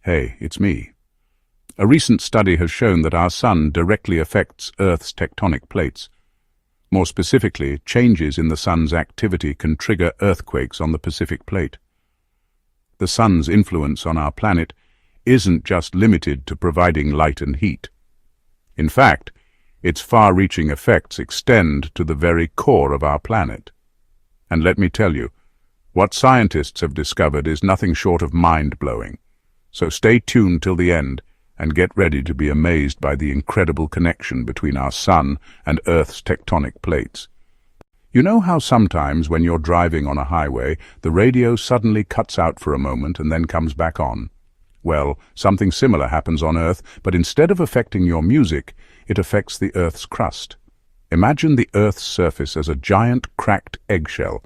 Hey, it's me. A recent study has shown that our sun directly affects Earth's tectonic plates. More specifically, changes in the sun's activity can trigger earthquakes on the Pacific plate. The sun's influence on our planet isn't just limited to providing light and heat. In fact, its far-reaching effects extend to the very core of our planet. And let me tell you, what scientists have discovered is nothing short of mind-blowing. So stay tuned till the end and get ready to be amazed by the incredible connection between our sun and Earth's tectonic plates. You know how sometimes when you're driving on a highway, the radio suddenly cuts out for a moment and then comes back on? Well, something similar happens on Earth, but instead of affecting your music, it affects the Earth's crust. Imagine the Earth's surface as a giant cracked eggshell.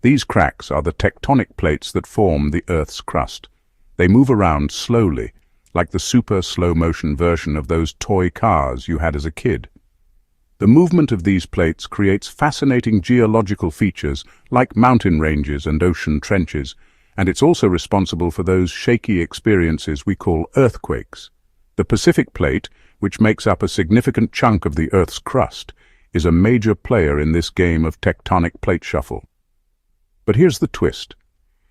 These cracks are the tectonic plates that form the Earth's crust. They move around slowly, like the super slow-motion version of those toy cars you had as a kid. The movement of these plates creates fascinating geological features like mountain ranges and ocean trenches, and it's also responsible for those shaky experiences we call earthquakes. The Pacific plate, which makes up a significant chunk of the Earth's crust, is a major player in this game of tectonic plate shuffle. But here's the twist.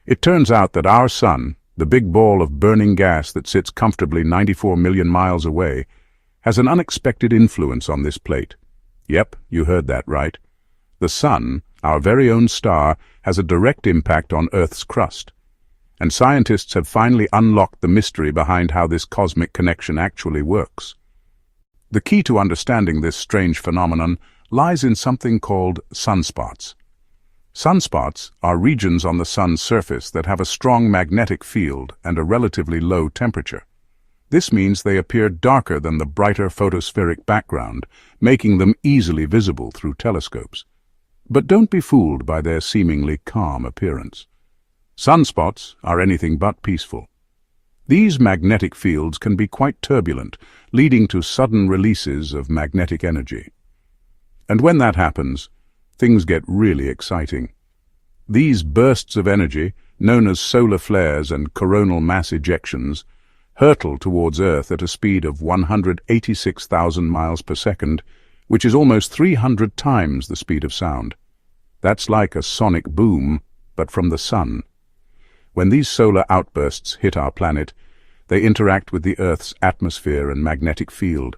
It turns out that our sun, the big ball of burning gas that sits comfortably 94 million miles away, has an unexpected influence on this plate. Yep, you heard that right. The sun, our very own star, has a direct impact on Earth's crust. And scientists have finally unlocked the mystery behind how this cosmic connection actually works. The key to understanding this strange phenomenon lies in something called sunspots. Sunspots are regions on the sun's surface that have a strong magnetic field and a relatively low temperature. This means they appear darker than the brighter photospheric background, making them easily visible through telescopes. But don't be fooled by their seemingly calm appearance. Sunspots are anything but peaceful. These magnetic fields can be quite turbulent, leading to sudden releases of magnetic energy. And when that happens, things get really exciting. These bursts of energy, known as solar flares and coronal mass ejections, hurtle towards Earth at a speed of 186,000 miles per second, which is almost 300 times the speed of sound. That's like a sonic boom, but from the sun. When these solar outbursts hit our planet, they interact with the Earth's atmosphere and magnetic field.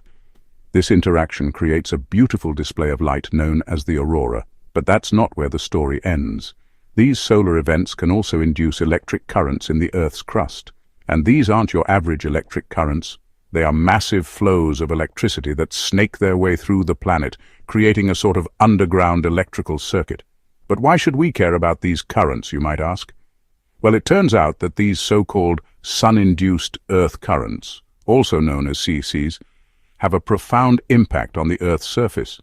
This interaction creates a beautiful display of light known as the aurora. But that's not where the story ends. These solar events can also induce electric currents in the Earth's crust. And these aren't your average electric currents. They are massive flows of electricity that snake their way through the planet, creating a sort of underground electrical circuit. But why should we care about these currents, you might ask? Well, it turns out that these so-called sun-induced Earth currents, also known as CCs, have a profound impact on the Earth's surface.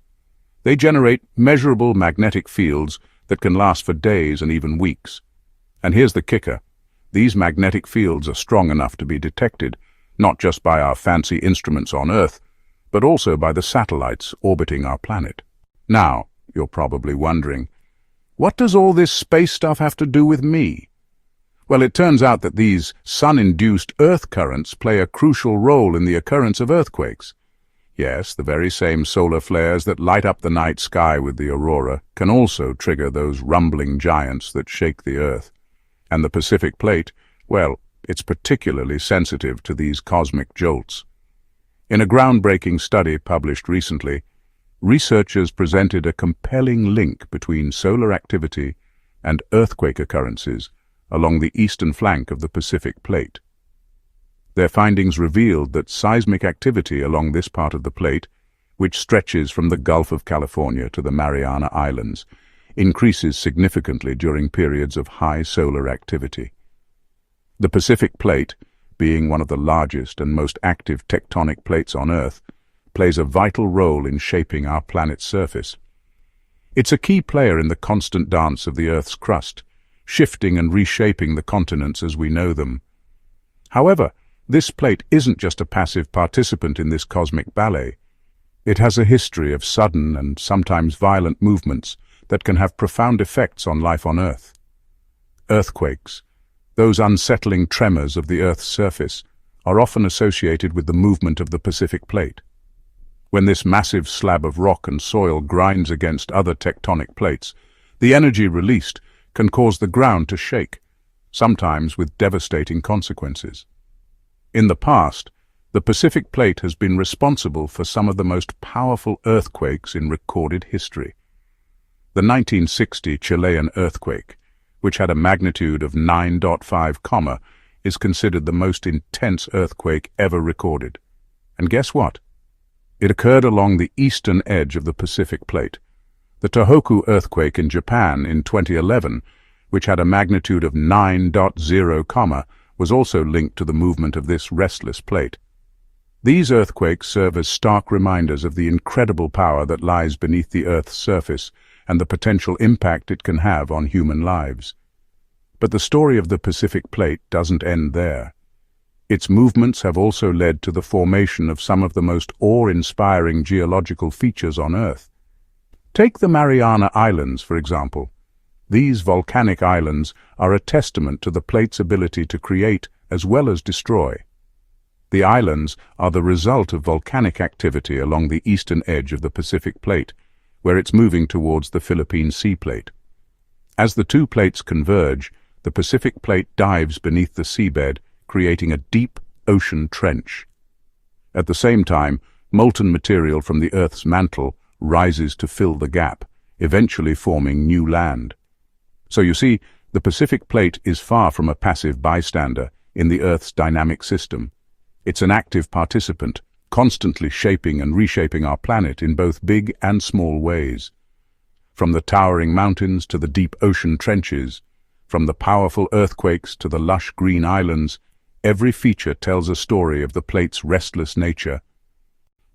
They generate measurable magnetic fields that can last for days and even weeks. And here's the kicker. These magnetic fields are strong enough to be detected, not just by our fancy instruments on Earth, but also by the satellites orbiting our planet. Now, you're probably wondering, what does all this space stuff have to do with me? Well, it turns out that these sun-induced Earth currents play a crucial role in the occurrence of earthquakes. Yes, the very same solar flares that light up the night sky with the aurora can also trigger those rumbling giants that shake the Earth. And the Pacific plate, well, it's particularly sensitive to these cosmic jolts. In a groundbreaking study published recently, researchers presented a compelling link between solar activity and earthquake occurrences along the eastern flank of the Pacific plate. Their findings revealed that seismic activity along this part of the plate, which stretches from the Gulf of California to the Mariana Islands, increases significantly during periods of high solar activity. The Pacific plate, being one of the largest and most active tectonic plates on Earth, plays a vital role in shaping our planet's surface. It's a key player in the constant dance of the Earth's crust, shifting and reshaping the continents as we know them. However, this plate isn't just a passive participant in this cosmic ballet. It has a history of sudden and sometimes violent movements that can have profound effects on life on Earth. Earthquakes, those unsettling tremors of the Earth's surface, are often associated with the movement of the Pacific Plate. When this massive slab of rock and soil grinds against other tectonic plates, the energy released can cause the ground to shake, sometimes with devastating consequences. In the past, the Pacific Plate has been responsible for some of the most powerful earthquakes in recorded history. The 1960 Chilean earthquake, which had a magnitude of 9.5, is considered the most intense earthquake ever recorded. And guess what? It occurred along the eastern edge of the Pacific Plate. The Tohoku earthquake in Japan in 2011, which had a magnitude of 9.0, was also linked to the movement of this restless plate. These earthquakes serve as stark reminders of the incredible power that lies beneath the Earth's surface and the potential impact it can have on human lives. But the story of the Pacific Plate doesn't end there. Its movements have also led to the formation of some of the most awe-inspiring geological features on Earth. Take the Mariana Islands, for example. These volcanic islands are a testament to the plate's ability to create as well as destroy. The islands are the result of volcanic activity along the eastern edge of the Pacific Plate, where it's moving towards the Philippine Sea Plate. As the two plates converge, the Pacific Plate dives beneath the seabed, creating a deep ocean trench. At the same time, molten material from the Earth's mantle rises to fill the gap, eventually forming new land. So you see, the Pacific Plate is far from a passive bystander in the Earth's dynamic system. It's an active participant, constantly shaping and reshaping our planet in both big and small ways. From the towering mountains to the deep ocean trenches, from the powerful earthquakes to the lush green islands, every feature tells a story of the plate's restless nature.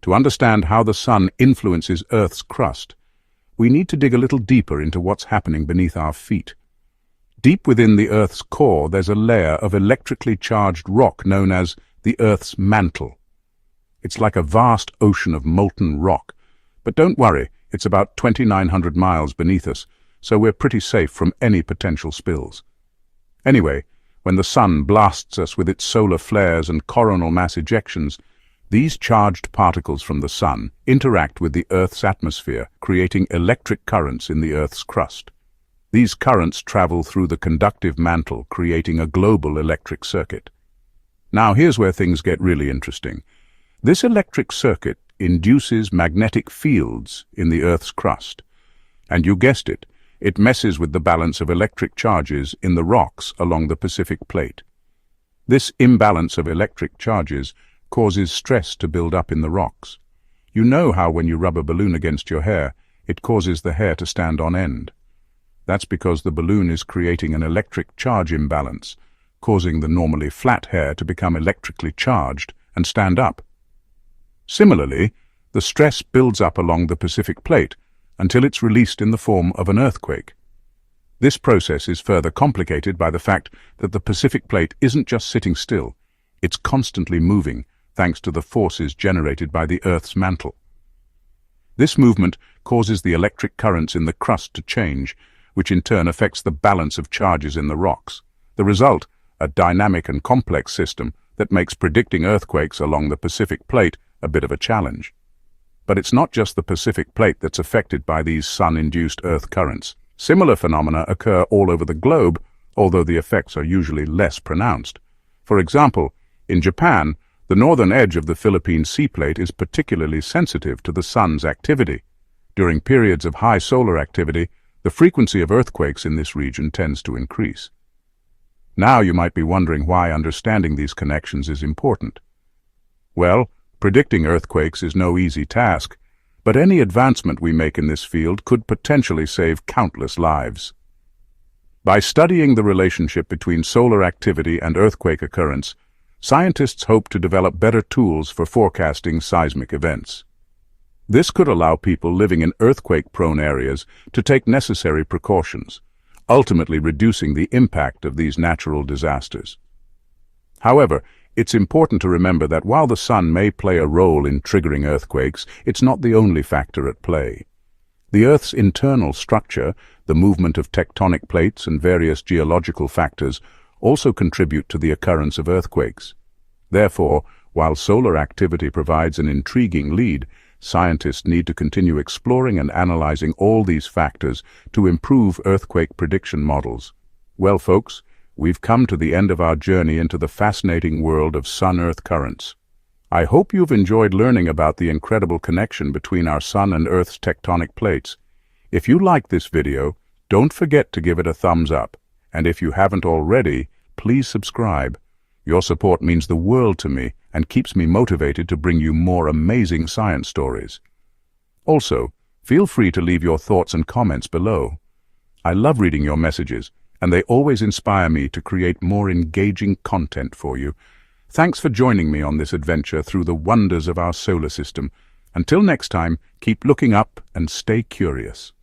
To understand how the sun influences Earth's crust, we need to dig a little deeper into what's happening beneath our feet. Deep within the Earth's core, there's a layer of electrically charged rock known as the Earth's mantle. It's like a vast ocean of molten rock. But don't worry, it's about 2,900 miles beneath us, so we're pretty safe from any potential spills. Anyway, when the sun blasts us with its solar flares and coronal mass ejections, these charged particles from the sun interact with the Earth's atmosphere, creating electric currents in the Earth's crust. These currents travel through the conductive mantle, creating a global electric circuit. Now here's where things get really interesting. This electric circuit induces magnetic fields in the Earth's crust. And you guessed it, it messes with the balance of electric charges in the rocks along the Pacific Plate. This imbalance of electric charges causes stress to build up in the rocks. You know how when you rub a balloon against your hair, it causes the hair to stand on end. That's because the balloon is creating an electric charge imbalance, causing the normally flat hair to become electrically charged and stand up. Similarly, the stress builds up along the Pacific Plate until it's released in the form of an earthquake. This process is further complicated by the fact that the Pacific Plate isn't just sitting still, it's constantly moving thanks to the forces generated by the Earth's mantle. This movement causes the electric currents in the crust to change, which in turn affects the balance of charges in the rocks. The result, a dynamic and complex system that makes predicting earthquakes along the Pacific Plate a bit of a challenge. But it's not just the Pacific Plate that's affected by these sun-induced earth currents. Similar phenomena occur all over the globe, although the effects are usually less pronounced. For example, in Japan, the northern edge of the Philippine Sea Plate is particularly sensitive to the sun's activity. During periods of high solar activity, the frequency of earthquakes in this region tends to increase. Now you might be wondering why understanding these connections is important. Well, predicting earthquakes is no easy task, but any advancement we make in this field could potentially save countless lives. By studying the relationship between solar activity and earthquake occurrence, scientists hope to develop better tools for forecasting seismic events. This could allow people living in earthquake-prone areas to take necessary precautions, ultimately reducing the impact of these natural disasters. However, it's important to remember that while the sun may play a role in triggering earthquakes, it's not the only factor at play. The Earth's internal structure, the movement of tectonic plates and various geological factors also contribute to the occurrence of earthquakes. Therefore, while solar activity provides an intriguing lead, scientists need to continue exploring and analyzing all these factors to improve earthquake prediction models. Well, folks, we've come to the end of our journey into the fascinating world of Sun-Earth currents. I hope you've enjoyed learning about the incredible connection between our Sun and Earth's tectonic plates. If you like this video, don't forget to give it a thumbs up. And if you haven't already, please subscribe. Your support means the world to me and keeps me motivated to bring you more amazing science stories. Also, feel free to leave your thoughts and comments below. I love reading your messages, and they always inspire me to create more engaging content for you. Thanks for joining me on this adventure through the wonders of our solar system. Until next time, keep looking up and stay curious.